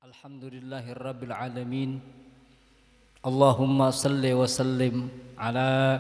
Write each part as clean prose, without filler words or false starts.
Alhamdulillahirabbil alamin. Allahumma salli wa sallim ala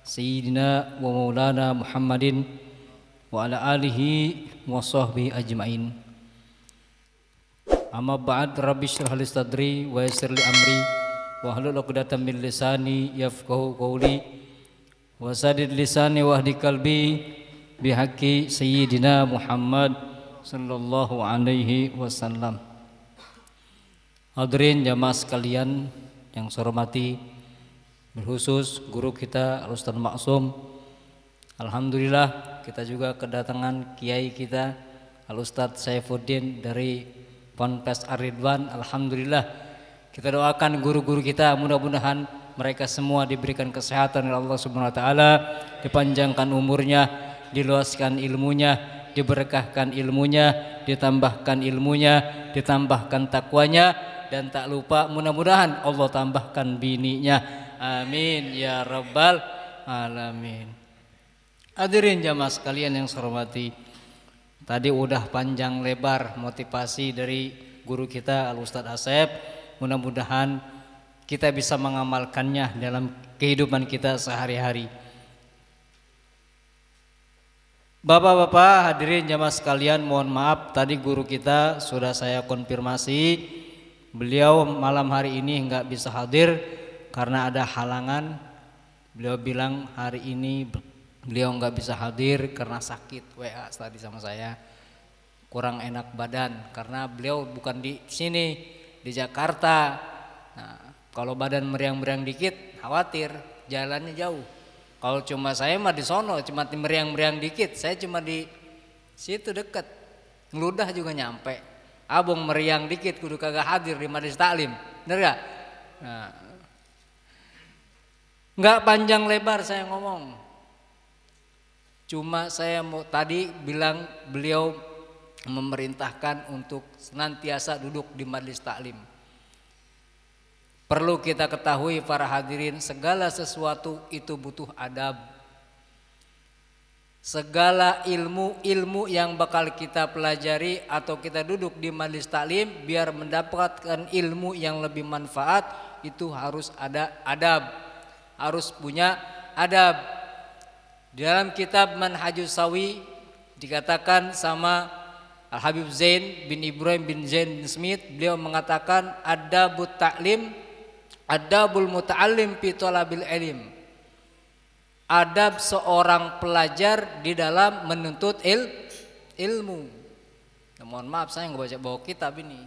sayyidina wa maulana Muhammadin wa ala alihi wa sahbihi ajmain. Amma ba'd, rabbi shrah li sadri wa yassir li amri wa hlul 'uqdatam min lisani yafqahu qawli wa sadid lisani wahdi qalbi bihaqqi sayyidina Muhammad sallallahu alaihi wasallam. Hadirin jamaah sekalian yang saya hormati, berkhusus guru kita Al-Ustaz Maksum. Alhamdulillah kita juga kedatangan kiai kita Al-Ustaz Saifuddin dari Ponpes Ar-Ridwan. Alhamdulillah kita doakan guru-guru kita, mudah-mudahan mereka semua diberikan kesehatan oleh Allah Subhanahu wa taala, dipanjangkan umurnya, diluaskan ilmunya, diberkahkan ilmunya, ditambahkan ilmunya, ditambahkan takwanya, dan tak lupa mudah-mudahan Allah tambahkan bininya. Amin ya rabbal alamin. Hadirin jamaah sekalian yang saya hormati, tadi udah panjang lebar motivasi dari guru kita Al-Ustaz Asep. Mudah-mudahan kita bisa mengamalkannya dalam kehidupan kita sehari-hari. Bapak-bapak, hadirin jamaah sekalian, mohon maaf tadi guru kita sudah saya konfirmasi, beliau malam hari ini nggak bisa hadir karena ada halangan. Beliau bilang hari ini beliau nggak bisa hadir karena sakit. WA tadi sama saya, kurang enak badan karena beliau bukan di sini, di Jakarta. Nah, kalau badan meriang-meriang dikit khawatir jalannya jauh. Kalau cuma saya mah di sono, cuma meriang-meriang dikit, saya cuma di situ deket, ngeludah juga nyampe. Abang meriang dikit kudu kagak hadir di majelis taklim, bener gak? Nah, nggak panjang lebar saya ngomong, cuma saya mau tadi bilang beliau memerintahkan untuk senantiasa duduk di majelis taklim. Perlu kita ketahui para hadirin, segala sesuatu itu butuh adab. Segala ilmu yang bakal kita pelajari atau kita duduk di majelis taklim biar mendapatkan ilmu yang lebih manfaat, itu harus ada adab, harus punya adab. Di dalam kitab Manhajus Sawi dikatakan sama Al-Habib Zain bin Ibrahim bin Zain bin Smith, beliau mengatakan adabut taklim adabul muta'allim fi thalabil ilm. Adab seorang pelajar di dalam menuntut ilmu. Ya, mohon maaf saya nggak bawa kitab ini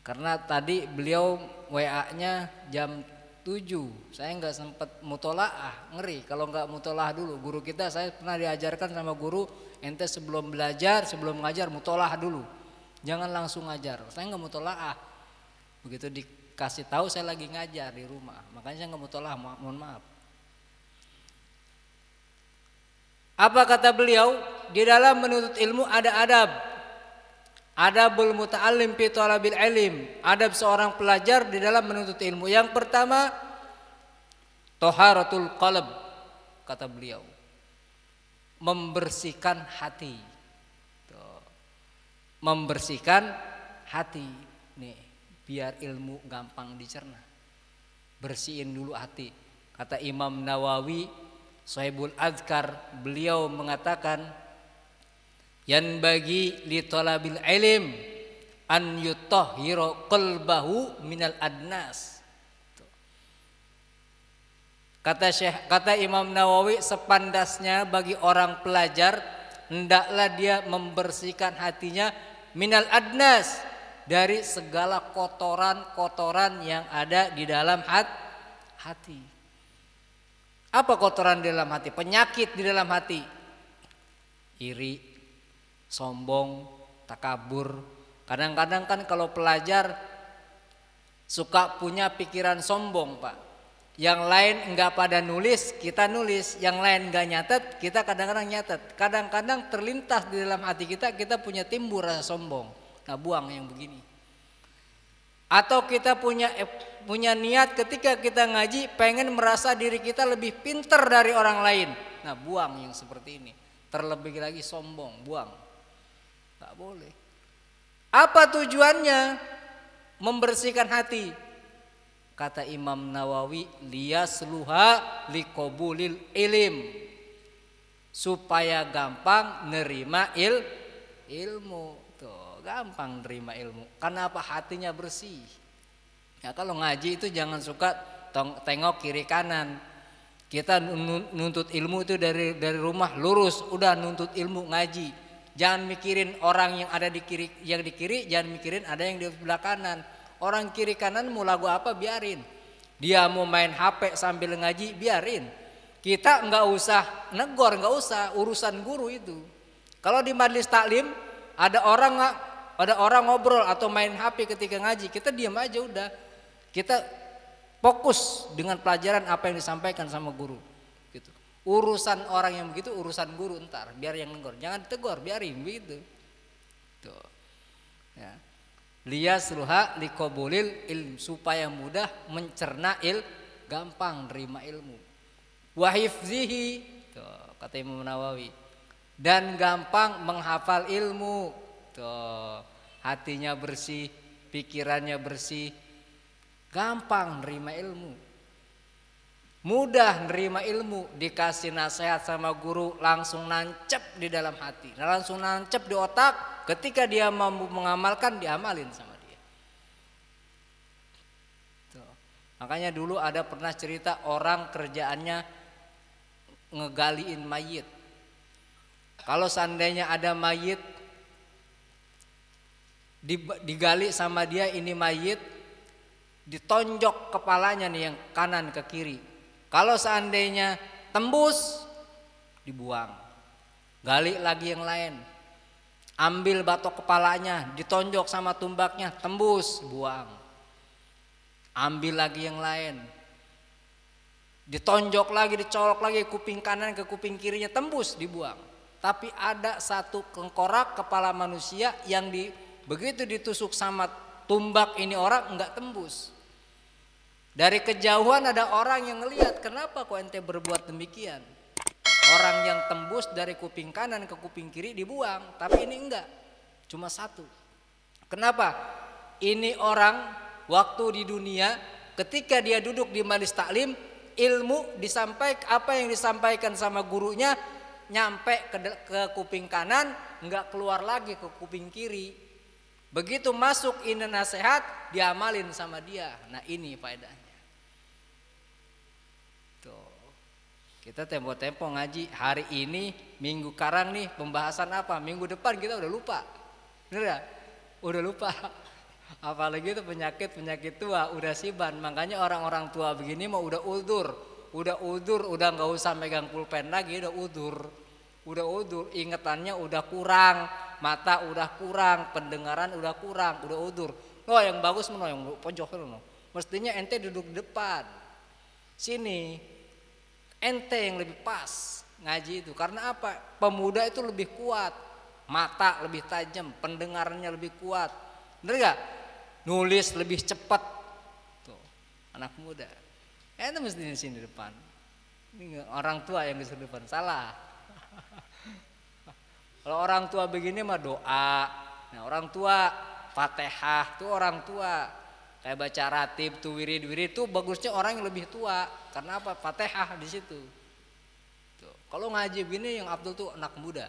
karena tadi beliau WA-nya jam 7. Saya nggak sempat mutolaah, ngeri kalau nggak mutolaah dulu. Guru kita, saya pernah diajarkan sama guru, ente sebelum belajar, sebelum ngajar mutolaah dulu, jangan langsung ngajar. Saya nggak mutolaah, begitu dikasih tahu saya lagi ngajar di rumah, makanya saya nggak mutolaah, mohon maaf. Apa kata beliau? Di dalam menuntut ilmu ada adab. Adabul muta'allim fi thalabil ilm. Adab seorang pelajar di dalam menuntut ilmu. Yang pertama, taharatul qalb, kata beliau, membersihkan hati. Tuh. Membersihkan hati. Nih, biar ilmu gampang dicerna. Bersihin dulu hati. Kata Imam Nawawi Shahibul Adhkar, beliau mengatakan yan bagi li talabil ilm an yutahhira qalbahu minal adnas. Kata Imam Nawawi, sepandasnya bagi orang pelajar hendaklah dia membersihkan hatinya minal adnas, dari segala kotoran-kotoran yang ada di dalam hati. Apa kotoran di dalam hati? Penyakit di dalam hati. Iri, sombong, takabur. Kadang-kadang kan kalau pelajar suka punya pikiran sombong, Pak. Yang lain enggak pada nulis, kita nulis. Yang lain enggak nyatet, kita kadang-kadang nyatet. Kadang-kadang terlintas di dalam hati kita punya timbul rasa sombong. Nah, buang yang begini. Atau kita punya niat ketika kita ngaji pengen merasa diri kita lebih pinter dari orang lain. Nah, buang yang seperti ini. Terlebih lagi sombong, buang. Tak boleh. Apa tujuannya? membersihkan hati. Kata Imam Nawawi, liyasluha liqabulil ilim, supaya gampang nerima ilmu. Tuh, gampang nerima ilmu. Kenapa? Hatinya bersih. Ya kalau ngaji itu jangan suka tengok kiri kanan. Kita nuntut ilmu itu dari rumah lurus, udah nuntut ilmu ngaji. Jangan mikirin orang yang ada di kiri, jangan mikirin ada yang di sebelah kanan. Orang kiri kanan mau lagu apa biarin. Dia mau main HP sambil ngaji biarin. Kita nggak usah negor, nggak usah, urusan guru itu. Kalau di majelis taklim ada orang ngobrol atau main HP ketika ngaji, kita diam aja udah. Kita fokus dengan pelajaran apa yang disampaikan sama guru. Gitu. Urusan orang yang begitu urusan guru ntar, biar yang negor. Jangan ditegur, biarin begitu. Tuh. Ya. Liyasluha liqabulil ilm, supaya mudah mencerna gampang nerima ilmu. Wa hifzihi, kata Imam Nawawi, dan gampang menghafal ilmu. Tuh, hatinya bersih, pikirannya bersih, gampang nerima ilmu. Mudah nerima ilmu, dikasih nasihat sama guru langsung nancep di dalam hati, langsung nancep di otak. Ketika dia mampu mengamalkan, diamalin sama dia. Tuh. Makanya dulu ada pernah cerita orang kerjaannya ngegaliin mayit. Kalau seandainya ada mayit digali sama dia, ini mayit ditonjok kepalanya nih yang kanan ke kiri. Kalau seandainya tembus, dibuang. Gali lagi yang lain. Ambil batok kepalanya, ditonjok sama tumbaknya, tembus, buang. Ambil lagi yang lain. Ditonjok lagi, dicolok lagi kuping kanan ke kuping kirinya, tembus, dibuang. Tapi ada satu tengkorak kepala manusia yang begitu ditusuk sama tumbak ini orang enggak tembus. Dari kejauhan ada orang yang ngelihat, kenapa kok ente berbuat demikian? Orang yang tembus dari kuping kanan ke kuping kiri dibuang, tapi ini enggak, cuma satu. Kenapa? Ini orang waktu di dunia ketika dia duduk di majelis taklim, ilmu disampaikan, apa yang disampaikan sama gurunya nyampe ke kuping kanan, enggak keluar lagi ke kuping kiri. Begitu masuk ini nasihat, diamalin sama dia. Nah ini faedahnya. Tuh. Kita tempo-tempo ngaji, hari ini minggu karang nih pembahasan apa, minggu depan kita udah lupa. Bener gak? Udah lupa. Apalagi itu penyakit tua, udah siban. Makanya orang-orang tua begini mah udah udah nggak usah megang pulpen lagi, udah udur, ingetannya udah kurang, mata udah kurang, pendengaran udah kurang, udah udur. Oh yang bagus mana yang pojok no. Mestinya ente duduk di depan. Sini ente yang lebih pas ngaji itu. Karena apa? Pemuda itu lebih kuat, mata lebih tajam, pendengarannya lebih kuat. Bener gak? Nulis lebih cepat. Tuh, anak muda. Ente mesti di sini depan. Ini orang tua yang di depan, salah. Kalau orang tua begini mah doa. Nah, orang tua Fatihah tuh orang tua. Kayak baca ratib tuh wirid tuh bagusnya orang yang lebih tua. Karena apa? Fatihah di situ. Tuh. Kalau ngaji begini yang Abdul tuh anak muda.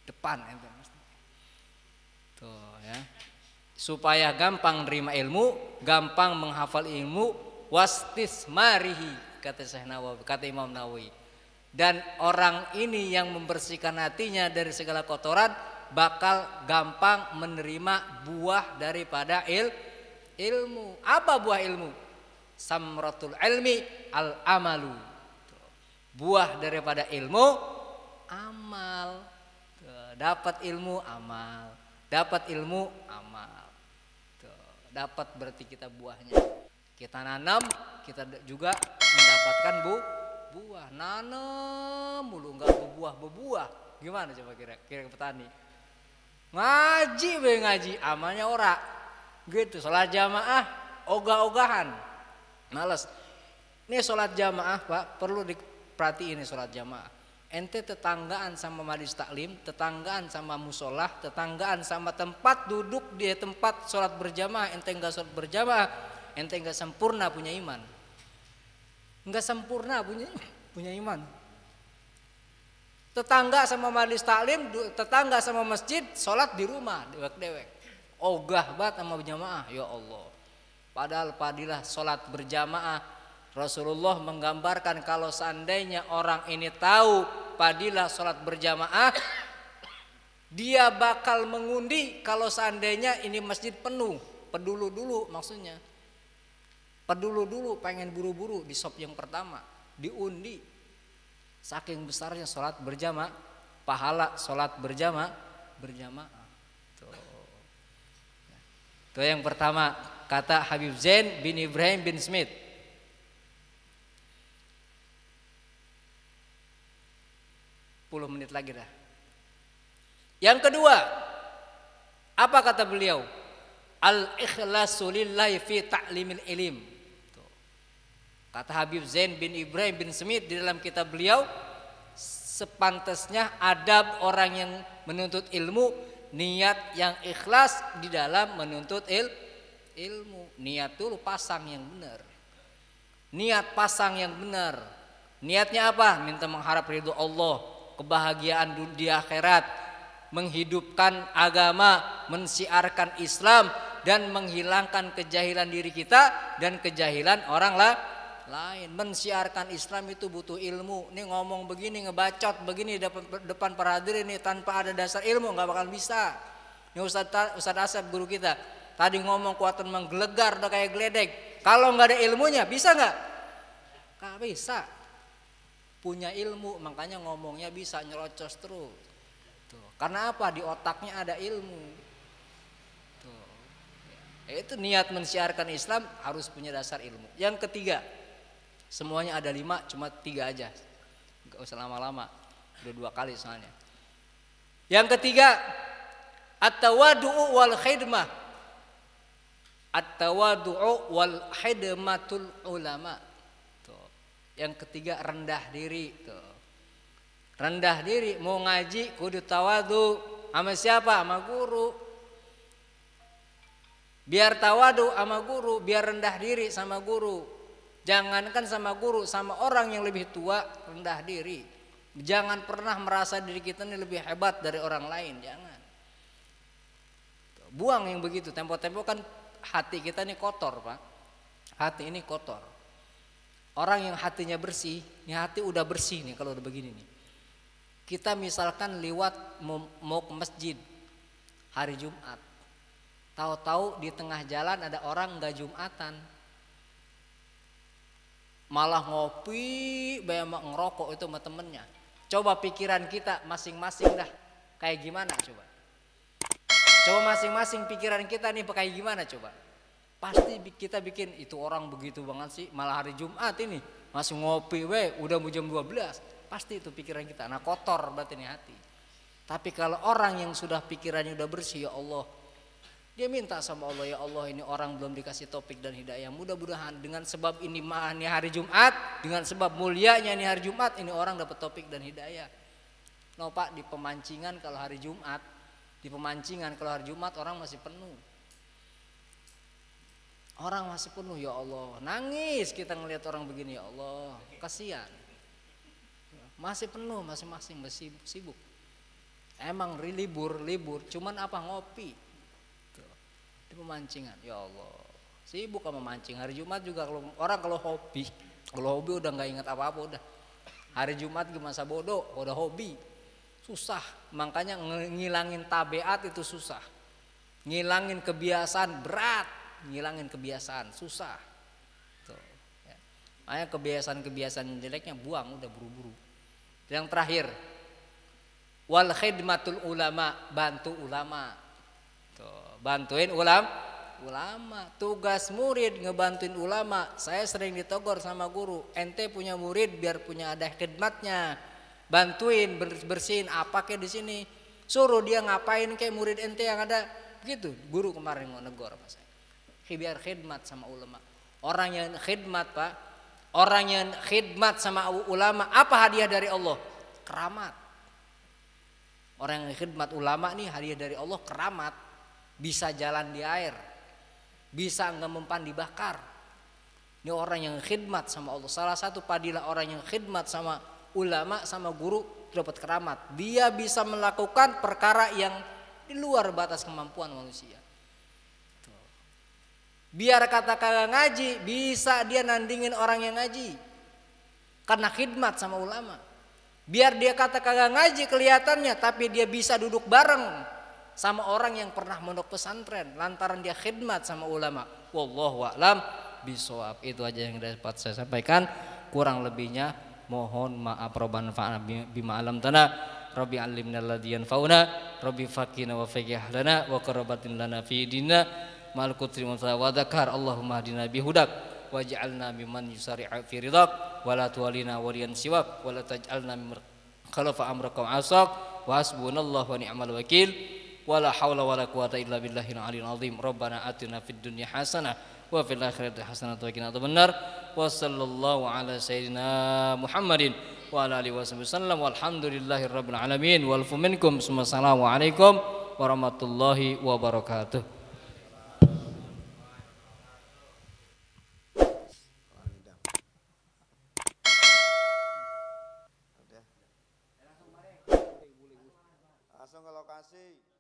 Depan ente mesti. Tuh ya. Supaya gampang nerima ilmu, gampang menghafal ilmu, wastismarihi kata Syekh Nawawi, kata Imam Nawawi. Dan orang ini yang membersihkan hatinya dari segala kotoran bakal gampang menerima buah daripada ilmu. Apa buah ilmu? Samratul ilmi al amalu. Buah daripada ilmu amal. Dapat ilmu amal. Dapat ilmu amal. Dapat berarti kita buahnya. Kita nanam, kita juga mendapatkan buah. Nanam mulu nggak bebuah. Gimana coba kira petani? Ngaji amalnya ora. Gitu, sholat jamaah ogah-ogahan. Males. Ini sholat jamaah Pak, perlu diperhatiin ini sholat jamaah. ente tetanggaan sama majelis taklim, tetanggaan sama musolah, tetanggaan sama tempat duduk di tempat sholat berjamaah, ente enggak sholat berjamaah, ente enggak sempurna punya iman. Enggak sempurna punya iman. Tetangga sama majelis taklim, tetangga sama masjid, sholat di rumah, dewek-dewek. Ogah banget sama berjamaah, ya Allah. Padahal padilah sholat berjamaah. Rasulullah menggambarkan kalau seandainya orang ini tahu padilah sholat berjamaah, dia bakal mengundi kalau seandainya ini masjid penuh. Pedulu dulu maksudnya. Pedulu dulu pengen buru-buru di sop yang pertama, diundi. Saking besarnya sholat berjamaah, pahala sholat berjamaah. Tuh yang pertama, kata Habib Zain bin Ibrahim bin Smith. Puluh menit lagi dah. Yang kedua, apa kata beliau? Al-ikhlasu lillahi fi ta'limil ilm. Kata Habib Zain bin Ibrahim bin Smith di dalam kitab beliau, sepantasnya adab orang yang menuntut ilmu, niat yang ikhlas di dalam menuntut ilmu. Niat dulu pasang yang benar. Niat pasang yang benar. Niatnya apa? Minta mengharap ridho Allah, kebahagiaan di akhirat, menghidupkan agama, mensiarkan Islam, dan menghilangkan kejahilan diri kita dan kejahilan orang lain. Mensiarkan Islam itu butuh ilmu. Ini ngomong begini, ngebacot begini depan para hadirin ini tanpa ada dasar ilmu nggak bakal bisa. Ini Ustadz Asep guru kita tadi ngomong kuatan menggelegar udah kayak geledek. Kalau nggak ada ilmunya bisa nggak? Nggak bisa. Punya ilmu makanya ngomongnya bisa nyerocos terus. Tuh. Karena apa? Di otaknya ada ilmu. Tuh. Itu niat mensiarkan Islam harus punya dasar ilmu. Yang ketiga, semuanya ada 5, cuma 3 aja. Gak usah lama-lama, udah 2 kali soalnya. Yang ketiga, at-tawadu'u wal khidmah. At-tawadu'u wal khidmatul ulama. Tuh. Yang ketiga, rendah diri. Tuh. Rendah diri, mau ngaji kudu tawadu. Sama siapa? Sama guru. Biar tawadu sama guru, biar rendah diri sama guru. Jangankan sama guru, sama orang yang lebih tua rendah diri. Jangan pernah merasa diri kita ini lebih hebat dari orang lain, jangan. Buang yang begitu. Tempo-tempo kan hati kita ini kotor, Pak. Hati ini kotor. Orang yang hatinya bersih, ini hati udah bersih nih kalau udah begini nih. Kita misalkan lewat mau ke masjid hari Jumat. Tahu-tahu di tengah jalan ada orang nggak Jumatan. Malah ngopi, banyak ngerokok itu sama temennya. Coba pikiran kita masing-masing dah kayak gimana coba. Coba masing-masing pikiran kita nih kayak gimana coba. Pasti kita bikin itu orang begitu banget sih. Malah hari Jumat ini masih ngopi, udah mau jam 12. Pasti itu pikiran kita. Nah kotor berarti nih hati. Tapi kalau orang yang sudah pikirannya udah bersih, ya Allah, dia minta sama Allah, ya Allah ini orang belum dikasih taufik dan hidayah. Mudah-mudahan dengan sebab ini hari Jumat, dengan sebab mulianya ini hari Jumat, ini orang dapat taufik dan hidayah. No Pak, di pemancingan kalau hari Jumat, orang masih penuh. Orang masih penuh, ya Allah. Nangis kita ngelihat orang begini, ya Allah. Kasihan. Masih penuh, masing-masing masih sibuk. Emang libur, cuman apa ngopi. Pemancingan, ya Allah, sibuk sama mancing. Hari Jumat juga kalau hobi udah nggak ingat apa-apa udah. Hari Jumat masa bodoh, udah hobi susah. Makanya ngilangin tabiat itu susah, ngilangin kebiasaan berat, susah. Tuh, ya. Makanya kebiasaan jeleknya buang udah buru-buru. Yang terakhir, wal khidmatul ulama, bantu ulama. Bantuin ulama. Tugas murid ngebantuin ulama. Saya sering ditogor sama guru, ente punya murid biar punya ada khidmatnya, bantuin bersihin apa kayak di sini, suruh dia ngapain kayak murid ente yang ada begitu. Guru kemarin mau negor sama saya, biar khidmat sama ulama. Orang yang khidmat, Pak, orang yang khidmat sama ulama, apa hadiah dari Allah? keramat. Orang yang khidmat ulama nih hadiah dari Allah keramat. Bisa jalan di air, bisa nggak mempan dibakar. Ini orang yang khidmat sama Allah. Salah satu padilah orang yang khidmat sama ulama sama guru dapat keramat. Dia bisa melakukan perkara yang di luar batas kemampuan manusia. Biar kata kagak ngaji, bisa dia nandingin orang yang ngaji karena khidmat sama ulama. Biar dia kata kagak ngaji kelihatannya, tapi dia bisa duduk bareng sama orang yang pernah mondok pesantren lantaran dia khidmat sama ulama. Wallahu a'lam bishawab. Itu aja yang dapat saya sampaikan. Kurang lebihnya mohon maaf. Robbana fa'na bima 'allamtana. Rabbi 'allimna alladzi yanfa'una. Rabbi faqihna wa faqih lana wa qurrabatin lana fi dinina ma'al kutri wa dzakar. Allahumma hadina bihudak waj'alna mimman yusari'u fi ridhak wa la tuwalina waliyan siwak wa la taj'alna mimman khalafa amraka wa asaq wa hasbunallahu wa ni'mal wakil. Wala haula wala quwata illa billahil aliyil azim. Rabbana atina fid dunya hasanah wa fil akhirati hasanah wa qina adzabannar. Wa sallallahu ala sayyidina Muhammadin wa ala alihi wasallam. Walhamdulillahirabbil alamin. Wal minkum. Assalamualaikum warahmatullahi wabarakatuh. Langsung ke lokasi.